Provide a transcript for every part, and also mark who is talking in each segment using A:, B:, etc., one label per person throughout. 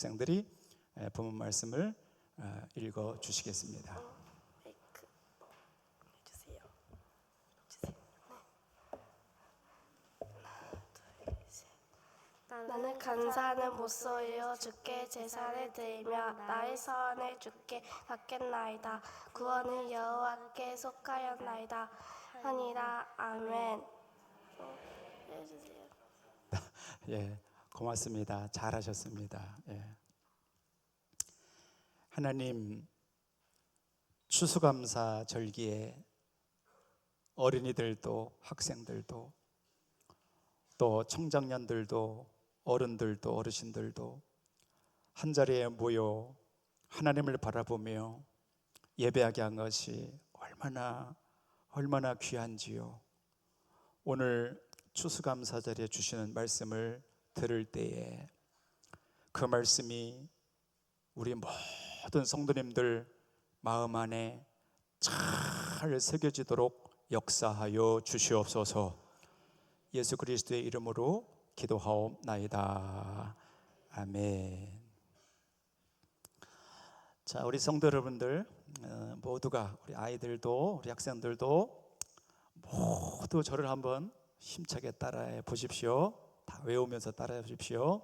A: 학생들이 본문 말씀을 읽어 주시겠습니다.
B: 마이크 주세요. 나는 감사하는 목소리로 주께 제사를 드리며 나의 서원을 주께 받겠나이다. 구원은 여호와께 속하였나이다 하니라. 아멘. 해주세요.
A: 예, 고맙습니다. 잘하셨습니다. 예. 하나님, 추수감사 절기에 어린이들도 학생들도 또 청장년들도 어른들도 어르신들도 한자리에 모여 하나님을 바라보며 예배하게 한 것이 얼마나 귀한지요. 오늘 추수감사절에 주시는 말씀을 들을 때에 그 말씀이 우리 모든 성도님들 마음 안에 잘 새겨지도록 역사하여 주시옵소서. 예수 그리스도의 이름으로 기도하옵나이다. 아멘. 자, 우리 성도 여러분들 모두가, 우리 아이들도 우리 학생들도 모두 저를 한번 힘차게 따라해 보십시오. 다 외우면서 따라해 보십시오.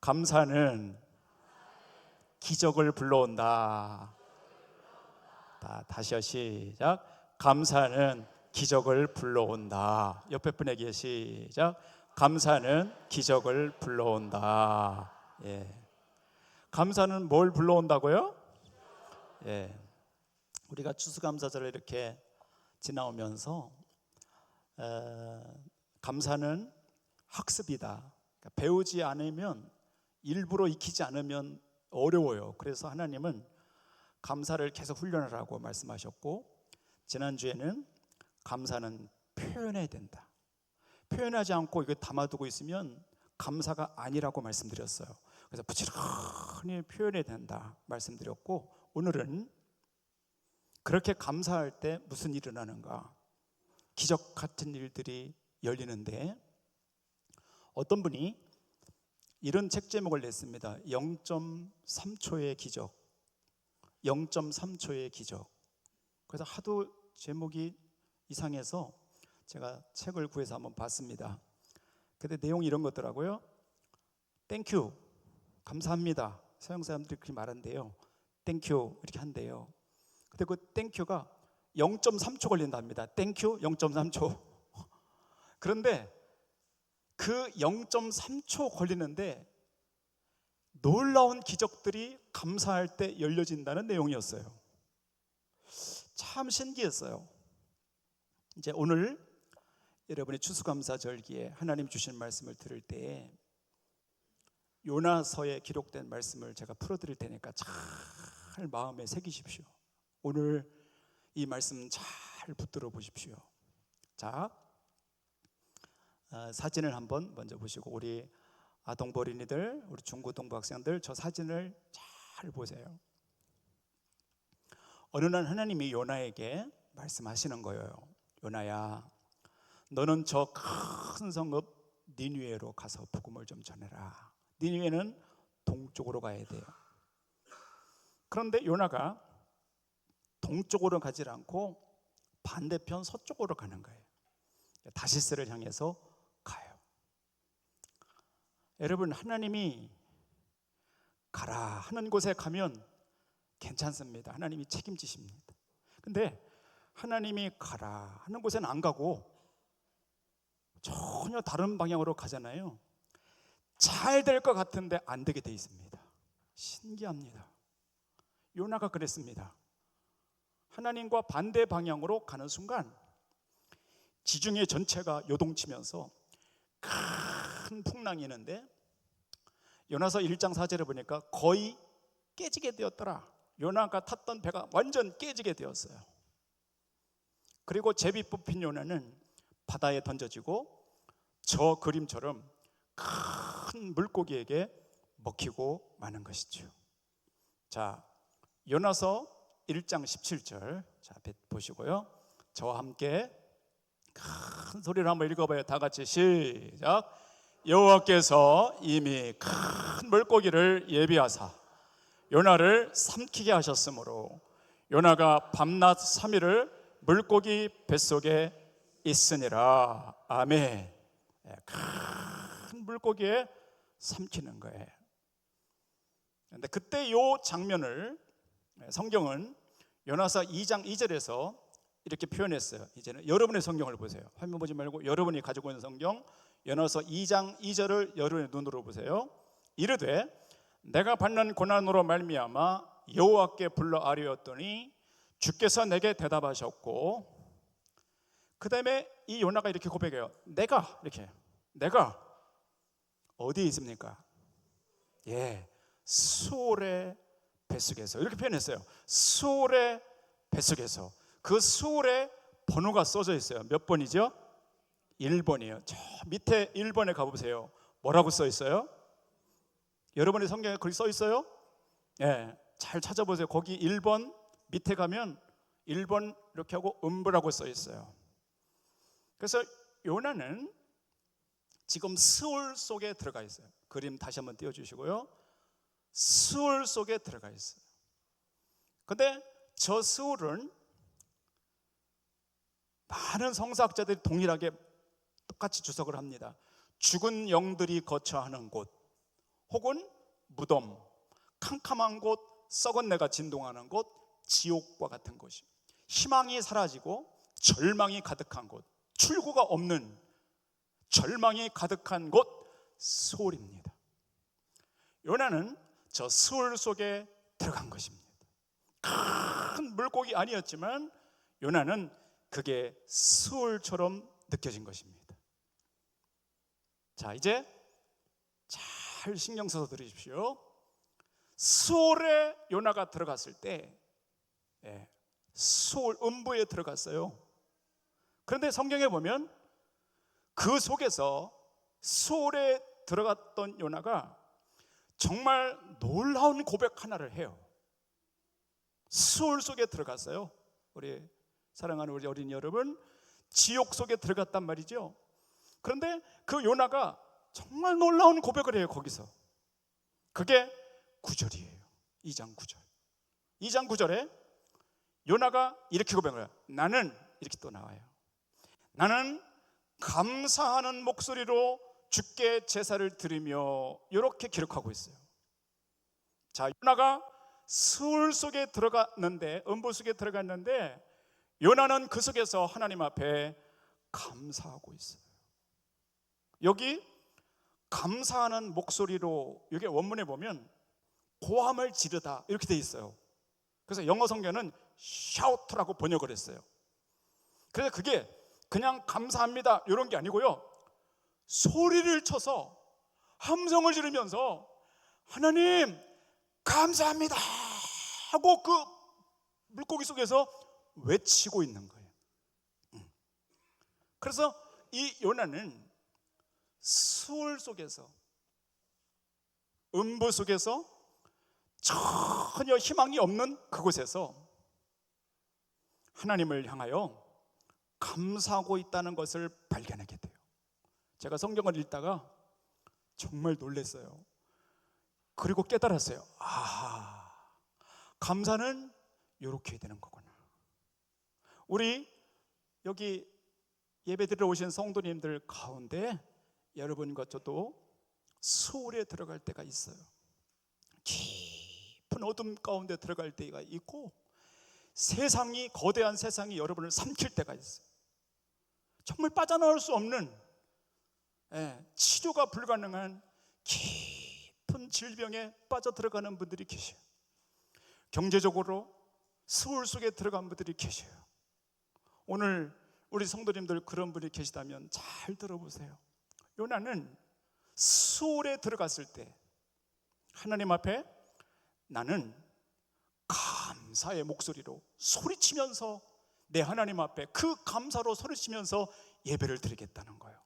A: 감사는 기적을 불러온다. 다시요, 시작. 감사는 기적을 불러온다. 옆에 분에게 시작. 감사는 기적을 불러온다. 예. 감사는 뭘 불러온다고요? 예. 우리가 추수감사절을 이렇게 지나오면서 감사는 학습이다. 그러니까 배우지 않으면, 일부러 익히지 않으면 어려워요. 그래서 하나님은 감사를 계속 훈련하라고 말씀하셨고, 지난주에는 감사는 표현해야 된다. 표현하지 않고 이거 담아두고 있으면 감사가 아니라고 말씀드렸어요. 그래서 부지런히 표현해야 된다 말씀드렸고, 오늘은 그렇게 감사할 때 무슨 일이 일어나는가, 기적 같은 일들이 열리는데, 어떤 분이 이런 책 제목을 냈습니다. 0.3초의 기적. 0.3초의 기적. 그래서 하도 제목이 이상해서 제가 책을 구해서 한번 봤습니다. 근데 내용이 이런 거더라고요. 땡큐, 감사합니다. 서양 사람들이 그렇게 말한대요. 땡큐 이렇게 한대요. 근데 그 땡큐가 0.3초 걸린답니다. 땡큐 0.3초. 그런데 그 0.3초 걸리는데 놀라운 기적들이 감사할 때 열려진다는 내용이었어요. 참 신기했어요. 이제 오늘 여러분이 추수감사 절기에 하나님 주신 말씀을 들을 때에 요나서에 기록된 말씀을 제가 풀어드릴 테니까 잘 마음에 새기십시오. 오늘 이 말씀 잘 붙들어 보십시오. 자, 사진을 한번 먼저 보시고, 우리 아동버린이들, 우리 중고등부 학생들, 저 사진을 잘 보세요. 어느 날 하나님이 요나에게 말씀하시는 거예요. 요나야, 너는 저 큰 성읍 니느웨로 가서 복음을 좀 전해라. 니느웨는 동쪽으로 가야 돼요. 그런데 요나가 동쪽으로 가지 않고 반대편 서쪽으로 가는 거예요. 다시스를 향해서 가요. 여러분, 하나님이 가라 하는 곳에 가면 괜찮습니다. 하나님이 책임지십니다. 근데 하나님이 가라 하는 곳에는 안 가고 전혀 다른 방향으로 가잖아요. 잘 될 것 같은데 안 되게 돼 있습니다. 신기합니다. 요나가 그랬습니다. 하나님과 반대 방향으로 가는 순간 지중해 전체가 요동치면서 큰 풍랑이 있는데, 요나서 1장 4절에 보니까 거의 깨지게 되었더라. 요나가 탔던 배가 완전 깨지게 되었어요. 그리고 제비 뽑힌 요나는 바다에 던져지고 저 그림처럼 큰 물고기에게 먹히고 마는 것이죠. 자, 요나서 1장 17절 자, 보시고요. 저와 함께 큰 소리로 한번 읽어봐요. 다 같이 시작. 여호와께서 이미 큰 물고기를 예비하사 요나를 삼키게 하셨으므로 요나가 밤낮 3일을 물고기 뱃속에 있으니라. 아멘. 큰 물고기에 삼키는 거예요. 근데 그때 요 장면을 성경은 요나서 2장 2절에서 이렇게 표현했어요. 이제는 여러분의 성경을 보세요. 화면 보지 말고 여러분이 가지고 있는 성경 요나서 2장 2절을 여러분의 눈으로 보세요. 이르되 내가 받는 고난으로 말미암아 여호와께 불러 아뢰었더니 주께서 내게 대답하셨고, 그 다음에 이 요나가 이렇게 고백해요. 내가 어디에 있습니까? 수올의 뱃속에서, 이렇게 표현했어요. 수올의 뱃속에서. 그 수올의 번호가 써져 있어요. 몇 번이죠? 1번이에요. 저 밑에 1번에 가보세요. 뭐라고 써 있어요? 여러분의 성경에 거기 써 있어요? 잘 찾아보세요. 거기 1번 밑에 가면 1번 이렇게 하고 음부라고 써 있어요. 그래서 요나는 지금 수올 속에 들어가 있어요. 그림 다시 한번 띄워주시고요. 수올 속에 들어가 있어요. 근데 저 수올은 많은 성서학자들이 동일하게 똑같이 주석을 합니다. 죽은 영들이 거처하는 곳, 혹은 무덤, 캄캄한 곳, 썩은 내가 진동하는 곳, 지옥과 같은 곳이, 희망이 사라지고 절망이 가득한 곳, 출구가 없는 절망이 가득한 곳, 수올입니다. 요나는 저 수올 속에 들어간 것입니다. 큰 물고기 아니었지만 요나는 그게 수올처럼 느껴진 것입니다. 자, 이제 잘 신경 써서 들으십시오. 수올에 요나가 들어갔을 때 수올 음부에 들어갔어요. 그런데 성경에 보면 그 속에서 수올에 들어갔던 요나가 정말 놀라운 고백 하나를 해요. 수올 속에 들어갔어요. 우리 사랑하는 우리 어린이 여러분, 지옥 속에 들어갔단 말이죠. 그런데 그 요나가 정말 놀라운 고백을 해요. 거기서. 그게 9절이에요 2장 9절. 2장 9절에 요나가 이렇게 고백을 해요. 나는, 이렇게 또 나와요. 나는 감사하는 목소리로 주께 제사를 드리며, 이렇게 기록하고 있어요. 자, 요나가 수울 속에 들어갔는데, 음부 속에 들어갔는데 요나는 그 속에서 하나님 앞에 감사하고 있어요. 여기 감사하는 목소리로, 이게 원문에 보면 고함을 지르다 이렇게 돼 있어요. 그래서 영어 성경은 shout라고 번역을 했어요. 그래서 그게 그냥 감사합니다 이런 게 아니고요, 소리를 쳐서 함성을 지르면서 하나님 감사합니다 하고 그 물고기 속에서 외치고 있는 거예요. 그래서 이 요나는 수올 속에서, 음부 속에서, 전혀 희망이 없는 그곳에서 하나님을 향하여 감사하고 있다는 것을 발견하게 돼요. 제가 성경을 읽다가 정말 놀랐어요. 그리고 깨달았어요. 감사는 이렇게 되는 거구나. 우리 여기 예배드리러 오신 성도님들 가운데 여러분과 저도 수올에 들어갈 때가 있어요. 깊은 어둠 가운데 들어갈 때가 있고, 세상이, 거대한 세상이 여러분을 삼킬 때가 있어요. 정말 빠져나올 수 없는, 치료가 불가능한 깊은 질병에 빠져 들어가는 분들이 계셔요. 경제적으로 수올 속에 들어간 분들이 계셔요. 오늘 우리 성도님들 그런 분이 계시다면 잘 들어보세요. 요나는 수올에 들어갔을 때 하나님 앞에 나는 감사의 목소리로 소리치면서 내 하나님 앞에 그 감사로 소리치면서 예배를 드리겠다는 거예요.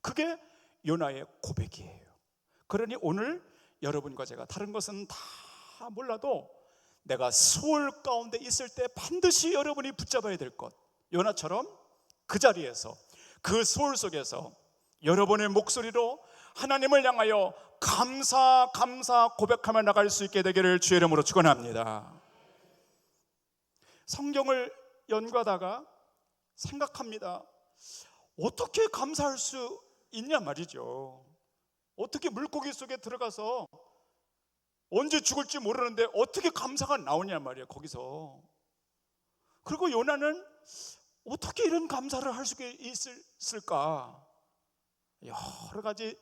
A: 그게 요나의 고백이에요. 그러니 오늘 여러분과 제가 다른 것은 다 몰라도 내가 수올 가운데 있을 때 반드시 여러분이 붙잡아야 될 것, 요나처럼 그 자리에서, 그 수올 속에서 여러분의 목소리로 하나님을 향하여 감사 고백하며 나갈 수 있게 되기를 주의 이름으로 축원합니다. 성경을 연구하다가 생각합니다. 어떻게 감사할 수 있냐 말이죠. 어떻게 물고기 속에 들어가서 언제 죽을지 모르는데 어떻게 감사가 나오냐 말이에요, 거기서. 그리고 요나는 어떻게 이런 감사를 할 수 있을까? 여러 가지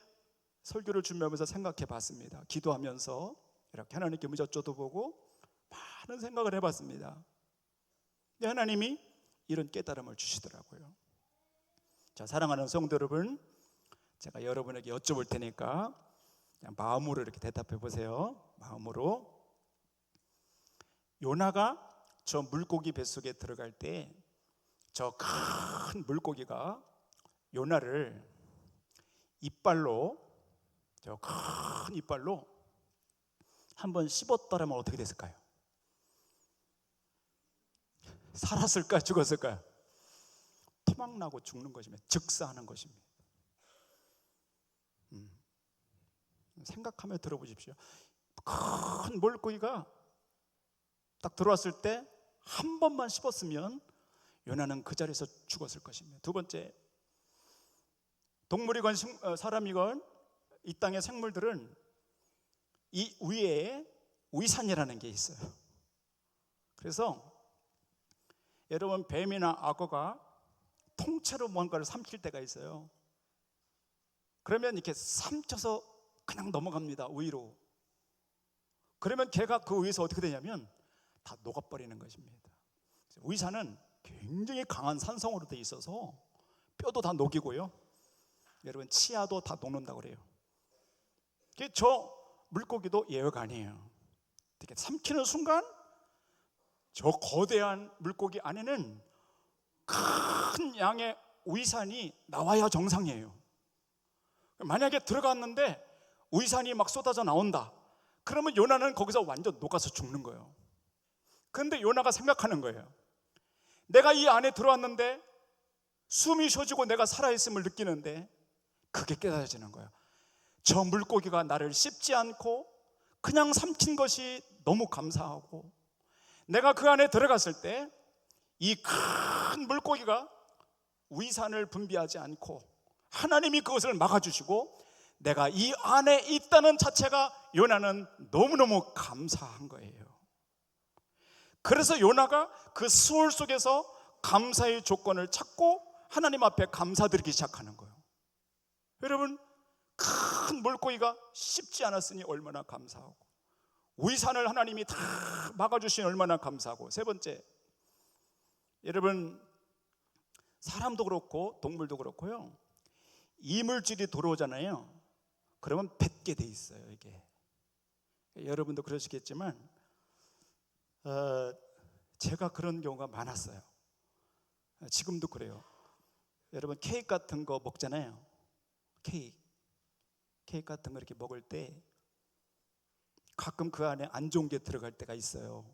A: 설교를 준비하면서 생각해 봤습니다. 기도하면서 이렇게 하나님께 문자 쫓아보고 많은 생각을 해봤습니다. 근데 하나님이 이런 깨달음을 주시더라고요. 자, 사랑하는 성도 여러분, 제가 여러분에게 여쭤볼 테니까 그냥 마음으로 이렇게 대답해 보세요. 마음으로. 요나가 저 물고기 뱃속에 들어갈 때 저 큰 물고기가 요나를 이빨로, 저 큰 이빨로 한번 씹었더라면 어떻게 됐을까요? 살았을까 죽었을까요? 토막나고 죽는 것입니다. 즉사하는 것입니다. 생각하며 들어보십시오. 큰 물고기가 딱 들어왔을 때 한 번만 씹었으면 요나는 그 자리에서 죽었을 것입니다. 두 번째, 동물이건 사람이건 이 땅의 생물들은 이 위에 위산이라는 게 있어요. 그래서 여러분, 뱀이나 악어가 통째로 뭔가를 삼킬 때가 있어요. 그러면 이렇게 삼켜서 그냥 넘어갑니다, 위로. 그러면 걔가 그 위에서 어떻게 되냐면 다 녹아버리는 것입니다. 위산은 굉장히 강한 산성으로 되어 있어서 뼈도 다 녹이고요, 여러분 치아도 다 녹는다고 그래요. 저 물고기도 예외가 아니에요. 이렇게 삼키는 순간 저 거대한 물고기 안에는 큰 양의 위산이 나와야 정상이에요. 만약에 들어갔는데 위산이 막 쏟아져 나온다, 그러면 요나는 거기서 완전 녹아서 죽는 거예요. 그런데 요나가 생각하는 거예요. 내가 이 안에 들어왔는데 숨이 쉬어지고 내가 살아있음을 느끼는데 그게 깨달아지는 거예요. 저 물고기가 나를 씹지 않고 그냥 삼킨 것이 너무 감사하고, 내가 그 안에 들어갔을 때 이 큰 물고기가 위산을 분비하지 않고 하나님이 그것을 막아주시고 내가 이 안에 있다는 자체가 요나는 너무너무 감사한 거예요. 그래서 요나가 그 수월 속에서 감사의 조건을 찾고 하나님 앞에 감사드리기 시작하는 거예요. 여러분, 큰 물고기가 씹지 않았으니 얼마나 감사하고, 위산을 하나님이 다 막아주시니 얼마나 감사하고. 세 번째, 여러분, 사람도 그렇고 동물도 그렇고요, 이물질이 들어오잖아요. 그러면 뱉게 돼 있어요, 이게. 여러분도 그러시겠지만 제가 그런 경우가 많았어요. 지금도 그래요. 여러분, 케이크 같은 거 먹잖아요. 케이크 같은 거 이렇게 먹을 때 가끔 그 안에 안 좋은 게 들어갈 때가 있어요.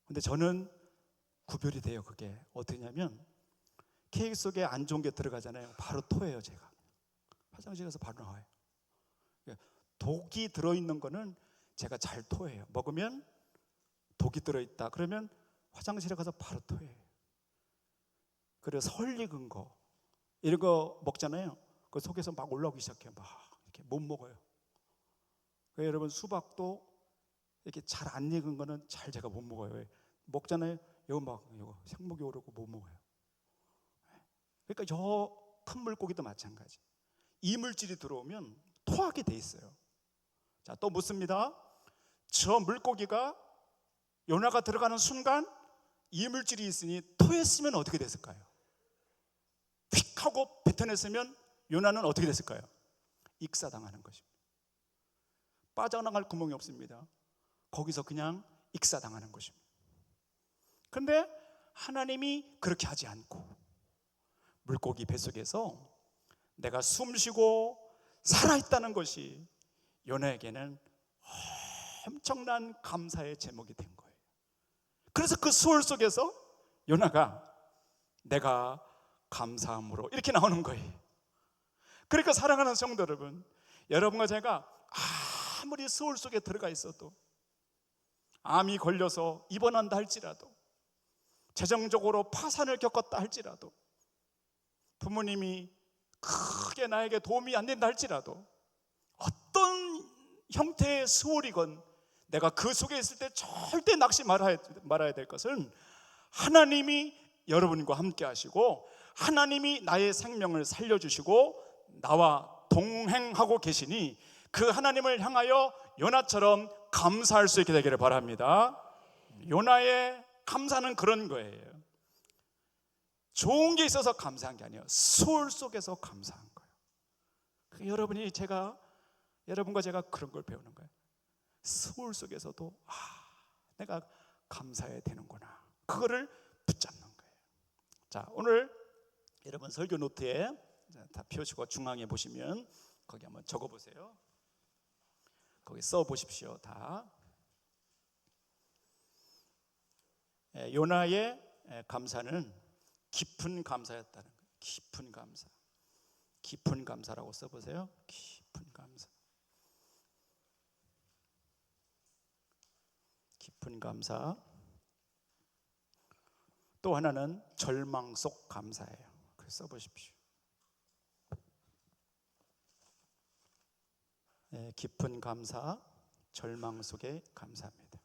A: 근데 저는 구별이 돼요. 그게 어떠냐면, 케이크 속에 안 좋은 게 들어가잖아요. 바로 토해요. 제가 화장실 가서 바로 나와요. 독이 들어있는 거는 제가 잘 토해요. 먹으면 독이 들어있다 그러면 화장실에 가서 바로 토해요. 그래서 설 익은 거 이런 거 먹잖아요. 그 속에서 막 올라오기 시작해요. 막 이렇게 못 먹어요. 여러분, 수박도 이렇게 잘 안 익은 거는 잘 제가 못 먹어요. 먹잖아요. 이거 생목이 오르고 못 먹어요. 그러니까 저 큰 물고기도 마찬가지. 이물질이 들어오면 토하게 돼 있어요. 자, 또 묻습니다. 저 물고기가 요나가 들어가는 순간 이물질이 있으니 토했으면 어떻게 됐을까요? 휙 하고 뱉어냈으면 요나는 어떻게 됐을까요? 익사당하는 것입니다. 빠져나갈 구멍이 없습니다. 거기서 그냥 익사당하는 것입니다. 그런데 하나님이 그렇게 하지 않고 물고기 뱃속에서 내가 숨쉬고 살아있다는 것이 요나에게는 엄청난 감사의 제목이 된 거예요. 그래서 그 수월 속에서 요나가 내가 감사함으로 이렇게 나오는 거예요. 그러니까 사랑하는 성도 여러분, 여러분과 제가 아무리 수월 속에 들어가 있어도, 암이 걸려서 입원한다 할지라도, 재정적으로 파산을 겪었다 할지라도, 부모님이 크게 나에게 도움이 안 된다 할지라도, 어떤 형태의 수월이건 내가 그 속에 있을 때 절대 낙심 말아야 될 것은, 하나님이 여러분과 함께 하시고 하나님이 나의 생명을 살려주시고 나와 동행하고 계시니, 그 하나님을 향하여 요나처럼 감사할 수 있게 되기를 바랍니다. 요나의 감사는 그런 거예요. 좋은 게 있어서 감사한 게 아니에요. 수월 속에서 감사한 거예요. 여러분과 제가 그런 걸 배우는 거예요. 수월 속에서도 내가 감사해야 되는구나, 그거를 붙잡는 거예요. 자, 오늘 여러분 설교 노트에 다 펴시고 중앙에 보시면 거기 한번 적어보세요. 거기 써보십시오. 다. 요나의 감사는 깊은 감사였다는 거예요. 깊은 감사. 깊은 감사라고 써보세요. 깊은 감사. 깊은 감사. 또 하나는 절망 속 감사예요. 그래서 써보십시오. 깊은 감사, 절망 속의 감사입니다.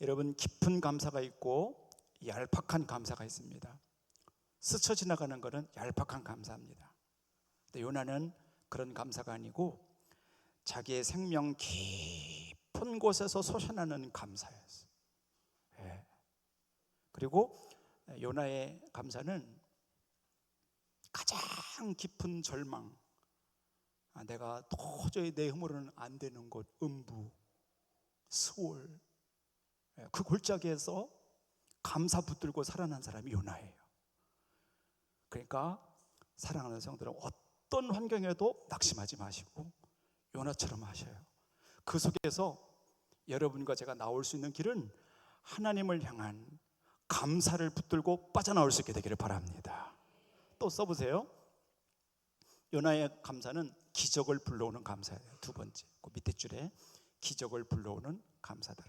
A: 여러분, 깊은 감사가 있고 얄팍한 감사가 있습니다. 스쳐 지나가는 것은 얄팍한 감사입니다. 근데 요나는 그런 감사가 아니고 자기의 생명 깊은 곳에서 솟아나는 감사였어요. 그리고 요나의 감사는 가장 깊은 절망, 내가 도저히 내 힘으로는 안 되는 곳, 음부, 수월, 그 골짜기에서 감사 붙들고 살아난 사람이 요나예요. 그러니까 사랑하는 성도들은 어떤 환경에도 낙심하지 마시고 요나처럼 하셔요. 그 속에서 여러분과 제가 나올 수 있는 길은 하나님을 향한 감사를 붙들고 빠져나올 수 있게 되기를 바랍니다. 또 써보세요. 요나의 감사는 기적을 불러오는 감사예요. 두 번째, 그 밑에 줄에 기적을 불러오는 감사다.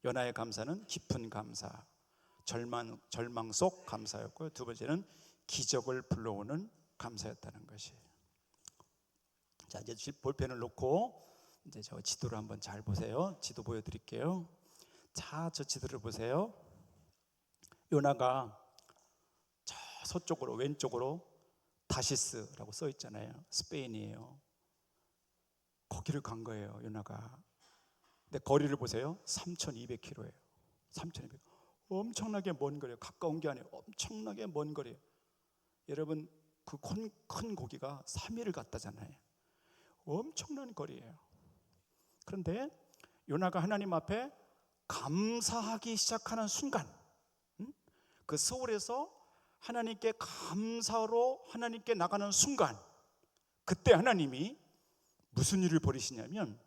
A: 요나의 감사는 깊은 감사, 절망 속 감사였고요. 두 번째는 기적을 불러오는 감사였다는 것이에요. 자, 이제 볼펜을 놓고 이제 저 지도를 한번 잘 보세요. 지도 보여드릴게요. 자, 저 지도를 보세요. 요나가 저 서쪽으로, 왼쪽으로 다시스라고 써 있잖아요. 스페인이에요. 거기를 간 거예요, 요나가. 근데 거리를 보세요. 3,200km예요. 3,200. 엄청나게 먼 거리예요. 가까운 게 아니에요. 엄청나게 먼 거리예요. 여러분, 그 큰 고기가 3일을 갔다잖아요. 엄청난 거리예요. 그런데 요나가 하나님 앞에 감사하기 시작하는 순간, 그 서울에서 하나님께 감사로 하나님께 나가는 순간, 그때 하나님이 무슨 일을 벌이시냐면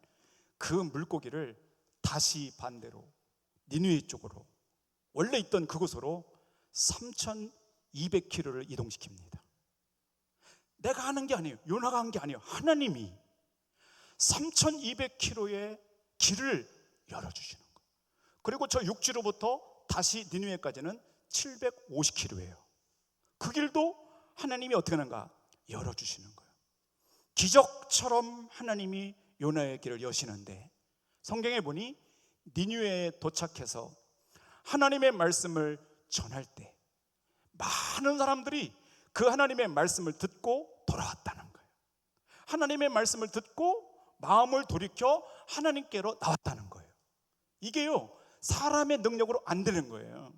A: 그 물고기를 다시 반대로 니느웨 쪽으로, 원래 있던 그곳으로 3,200km를 이동시킵니다. 내가 하는 게 아니에요. 요나가 한 게 아니에요. 하나님이 3,200km의 길을 열어주시는 거예요. 그리고 저 육지로부터 다시 니느웨까지는 750km예요. 그 길도 하나님이 어떻게 하는가? 열어주시는 거예요. 기적처럼 하나님이 요나의 길을 여시는데, 성경에 보니 니느웨에 도착해서 하나님의 말씀을 전할 때 많은 사람들이 그 하나님의 말씀을 듣고 돌아왔다는 거예요. 하나님의 말씀을 듣고 마음을 돌이켜 하나님께로 나왔다는 거예요. 이게요, 사람의 능력으로 안 되는 거예요.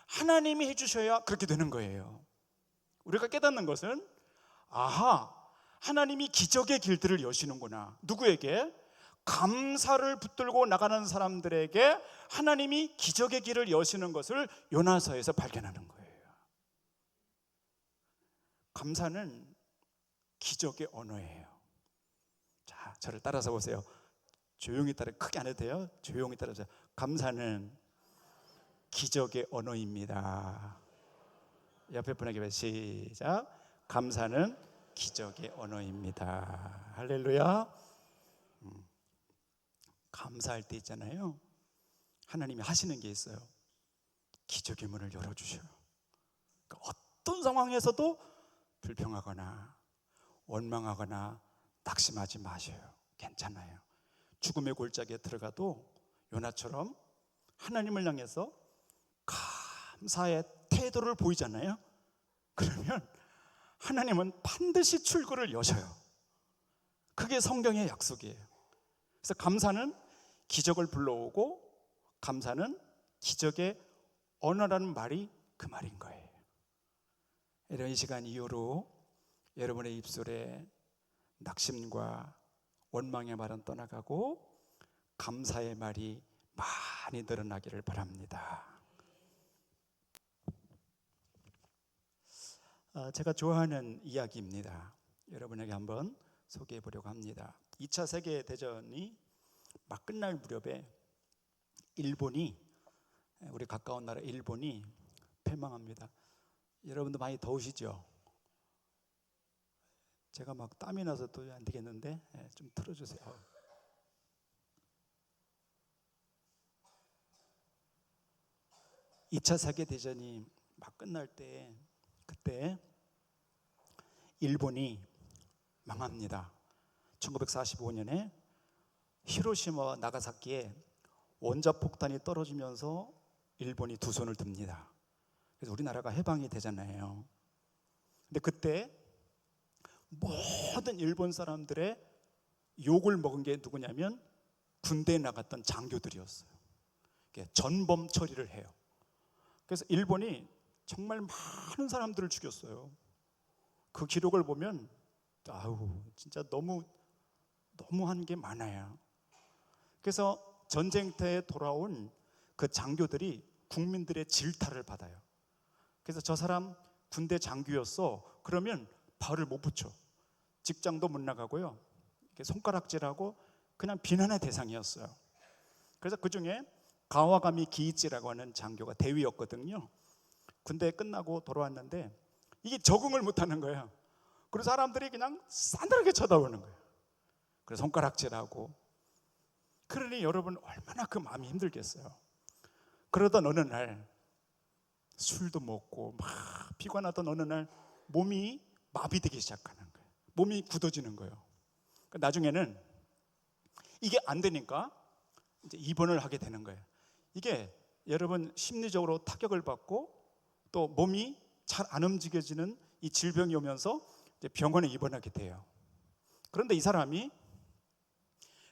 A: 하나님이 해주셔야 그렇게 되는 거예요. 우리가 깨닫는 것은, 하나님이 기적의 길들을 여시는구나. 누구에게? 감사를 붙들고 나가는 사람들에게 하나님이 기적의 길을 여시는 것을 요나서에서 발견하는 거예요. 감사는 기적의 언어예요. 자, 저를 따라서 보세요. 조용히 따라, 크게 안 해도 돼요. 조용히 따라서. 감사는 기적의 언어입니다. 옆에 분에게 시작. 감사는 기적의 언어입니다. 할렐루야. 감사할 때 있잖아요, 하나님이 하시는 게 있어요. 기적의 문을 열어주셔요. 그러니까 어떤 상황에서도 불평하거나 원망하거나 낙심하지 마셔요. 괜찮아요. 죽음의 골짜기에 들어가도 요나처럼 하나님을 향해서 감사의 태도를 보이잖아요. 그러면 하나님은 반드시 출구를 여셔요. 그게 성경의 약속이에요. 그래서 감사는 기적을 불러오고, 감사는 기적의 언어라는 말이 그 말인 거예요. 이런 이 시간 이후로 여러분의 입술에 낙심과 원망의 말은 떠나가고 감사의 말이 많이 늘어나기를 바랍니다. 제가 좋아하는 이야기입니다. 여러분에게 한번 소개해 보려고 합니다. 2차 세계대전이 막 끝날 무렵에 일본이, 우리 가까운 나라 일본이 패망합니다. 여러분도 많이 더우시죠? 제가 막 땀이 나서 또 안 되겠는데 좀 틀어주세요. 2차 세계대전이 막 끝날 때, 그때 일본이 망합니다. 1945년에 히로시마와 나가사키에 원자폭탄이 떨어지면서 일본이 두 손을 듭니다. 그래서 우리나라가 해방이 되잖아요. 근데 그때 모든 일본 사람들의 욕을 먹은 게 누구냐면 군대에 나갔던 장교들이었어요. 전범 처리를 해요. 그래서 일본이 정말 많은 사람들을 죽였어요. 그 기록을 보면 진짜 너무한 게 많아요. 그래서 전쟁터에 돌아온 그 장교들이 국민들의 질타를 받아요. 그래서 저 사람 군대 장교였어, 그러면 발을 못 붙여, 직장도 못 나가고요, 손가락질하고 그냥 비난의 대상이었어요. 그래서 그 중에 가와가미 기이치라고 하는 장교가 대위였거든요. 군대 끝나고 돌아왔는데 이게 적응을 못하는 거예요. 그래서 사람들이 그냥 싸늘하게 쳐다보는 거예요. 그래서 손가락질하고. 그러니 여러분 얼마나 그 마음이 힘들겠어요. 그러던 어느 날 술도 먹고 막 피곤하던 어느 날 몸이 마비되기 시작하는 거예요. 몸이 굳어지는 거예요. 나중에는 이게 안 되니까 이제 입원을 하게 되는 거예요. 이게 여러분 심리적으로 타격을 받고 또 몸이 잘 안 움직여지는 이 질병이 오면서 이제 병원에 입원하게 돼요. 그런데 이 사람이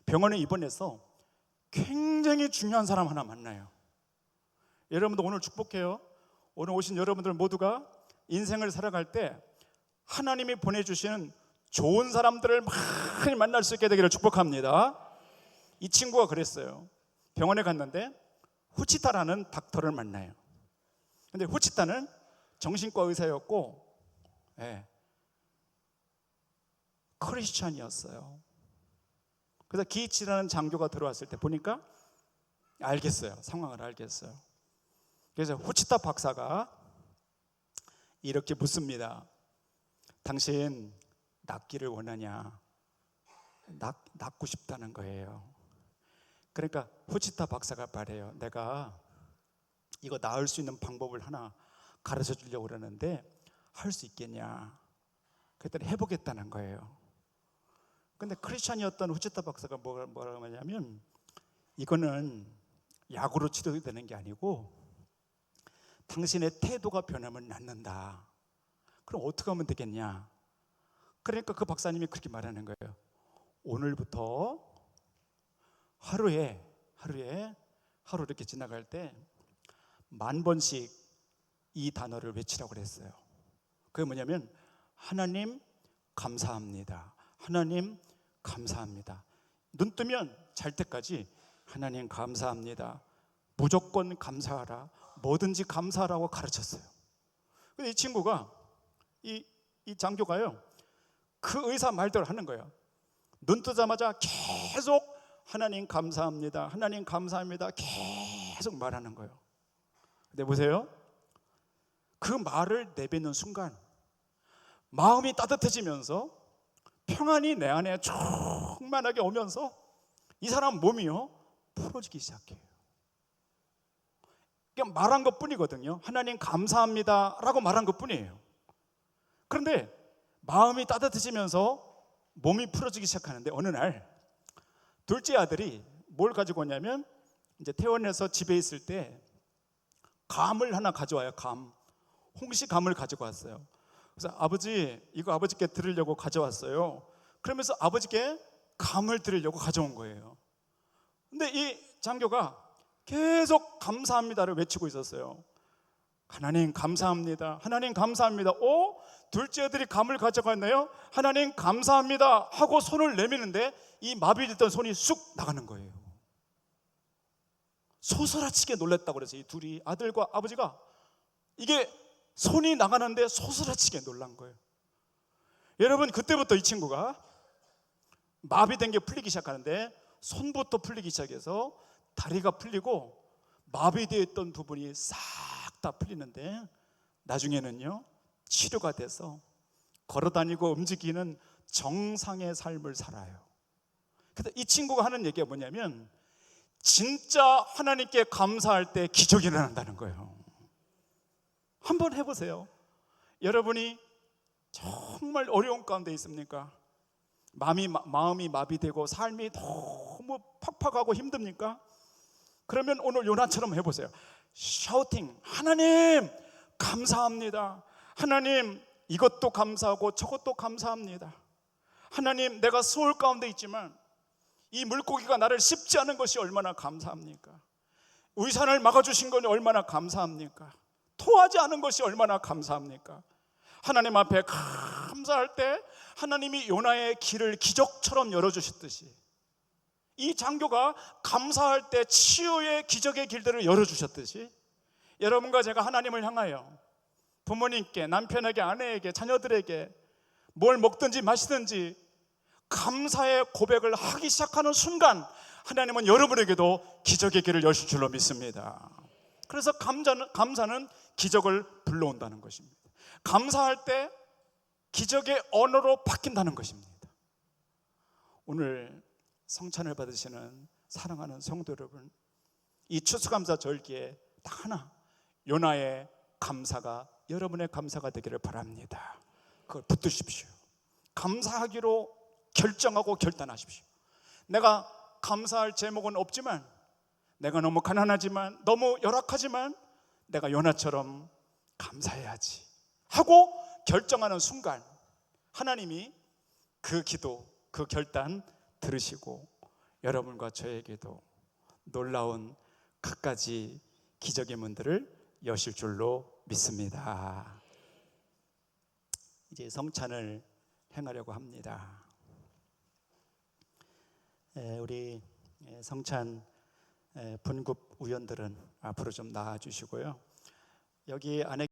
A: 병원에 입원해서 굉장히 중요한 사람 하나 만나요. 여러분도 오늘 축복해요. 오늘 오신 여러분들 모두가 인생을 살아갈 때 하나님이 보내주시는 좋은 사람들을 많이 만날 수 있게 되기를 축복합니다. 이 친구가 그랬어요. 병원에 갔는데 후치타라는 닥터를 만나요. 근데 후치타는 정신과 의사였고 크리스찬이었어요. 그래서 기이치라는 장교가 들어왔을 때 보니까 알겠어요. 상황을 알겠어요. 그래서 후치타 박사가 이렇게 묻습니다. 당신 낫기를 원하냐? 낫고 싶다는 거예요. 그러니까 후치타 박사가 말해요. 내가 이거 나을 수 있는 방법을 하나 가르쳐 주려고 그러는데 할 수 있겠냐? 그랬더니 해보겠다는 거예요. 근데 크리스찬이었던 후치타 박사가 뭐라고 하냐면 이거는 약으로 치료되는 게 아니고 당신의 태도가 변하면 낫는다. 그럼 어떻게 하면 되겠냐? 그러니까 그 박사님이 그렇게 말하는 거예요. 오늘부터 하루에 하루 이렇게 지나갈 때 10,000번씩 이 단어를 외치라고 그랬어요. 그게 뭐냐면 하나님 감사합니다. 하나님 감사합니다. 눈 뜨면 잘 때까지 하나님 감사합니다. 무조건 감사하라. 뭐든지 감사하라고 가르쳤어요. 근데 이 친구가 이 장교가요, 그 의사 말대로 하는 거예요. 눈 뜨자마자 계속 하나님 감사합니다. 하나님 감사합니다. 계속 말하는 거예요. 근데 보세요. 그 말을 내뱉는 순간 마음이 따뜻해지면서 평안이 내 안에 충만하게 오면서 이 사람 몸이요 풀어지기 시작해요. 그냥 말한 것 뿐이거든요. 하나님 감사합니다 라고 말한 것 뿐이에요. 그런데 마음이 따뜻해지면서 몸이 풀어지기 시작하는데 어느 날 둘째 아들이 뭘 가지고 오냐면 이제 퇴원해서 집에 있을 때 감을 하나 가져와요. 홍시감을 가지고 왔어요. 그래서 아버지, 이거 아버지께 드리려고 가져왔어요. 그러면서 아버지께 감을 드리려고 가져온 거예요. 근데 이 장교가 계속 감사합니다를 외치고 있었어요. 하나님 감사합니다. 하나님 감사합니다. 둘째 아들이 감을 가져갔네요. 하나님 감사합니다 하고 손을 내미는데 이 마비됐던 손이 쑥 나가는 거예요. 소스라치게 놀랐다고 그래서 이 둘이 아들과 아버지가 이게 손이 나가는데 소스라치게 놀란 거예요. 여러분, 그때부터 이 친구가 마비된 게 풀리기 시작하는데 손부터 풀리기 시작해서 다리가 풀리고 마비되어 있던 부분이 싹 다 풀리는데 나중에는요 치료가 돼서 걸어다니고 움직이는 정상의 삶을 살아요. 근데 이 친구가 하는 얘기가 뭐냐면 진짜 하나님께 감사할 때 기적이 일어난다는 거예요. 한번 해보세요. 여러분이 정말 어려운 가운데 있습니까? 마음이 마비되고 삶이 너무 팍팍하고 힘듭니까? 그러면 오늘 요나처럼 해보세요. 샤우팅, 하나님 감사합니다. 하나님 이것도 감사하고 저것도 감사합니다. 하나님 내가 수월 가운데 있지만 이 물고기가 나를 씹지 않은 것이 얼마나 감사합니까? 의산을 막아주신 것이 얼마나 감사합니까? 토하지 않은 것이 얼마나 감사합니까? 하나님 앞에 감사할 때 하나님이 요나의 길을 기적처럼 열어주셨듯이 이 장교가 감사할 때 치유의 기적의 길들을 열어주셨듯이 여러분과 제가 하나님을 향하여 부모님께, 남편에게, 아내에게, 자녀들에게 뭘 먹든지 마시든지 감사의 고백을 하기 시작하는 순간 하나님은 여러분에게도 기적의 길을 여실 줄로 믿습니다. 그래서 감사는 기적을 불러온다는 것입니다. 감사할 때 기적의 언어로 바뀐다는 것입니다. 오늘 성찬을 받으시는 사랑하는 성도 여러분, 이 추수감사 절기에 딱 하나 요나의 감사가 여러분의 감사가 되기를 바랍니다. 그걸 붙드십시오. 감사하기로 결정하고 결단하십시오. 내가 감사할 제목은 없지만, 내가 너무 가난하지만, 너무 열악하지만 내가 요나처럼 감사해야지 하고 결정하는 순간 하나님이 그 기도, 그 결단 들으시고 여러분과 저에게도 놀라운 갖가지 기적의 문들을 여실 줄로 믿습니다. 이제 성찬을 행하려고 합니다. 우리 성찬 분급 위원들은 앞으로 좀 나와 주시고요. 여기 안에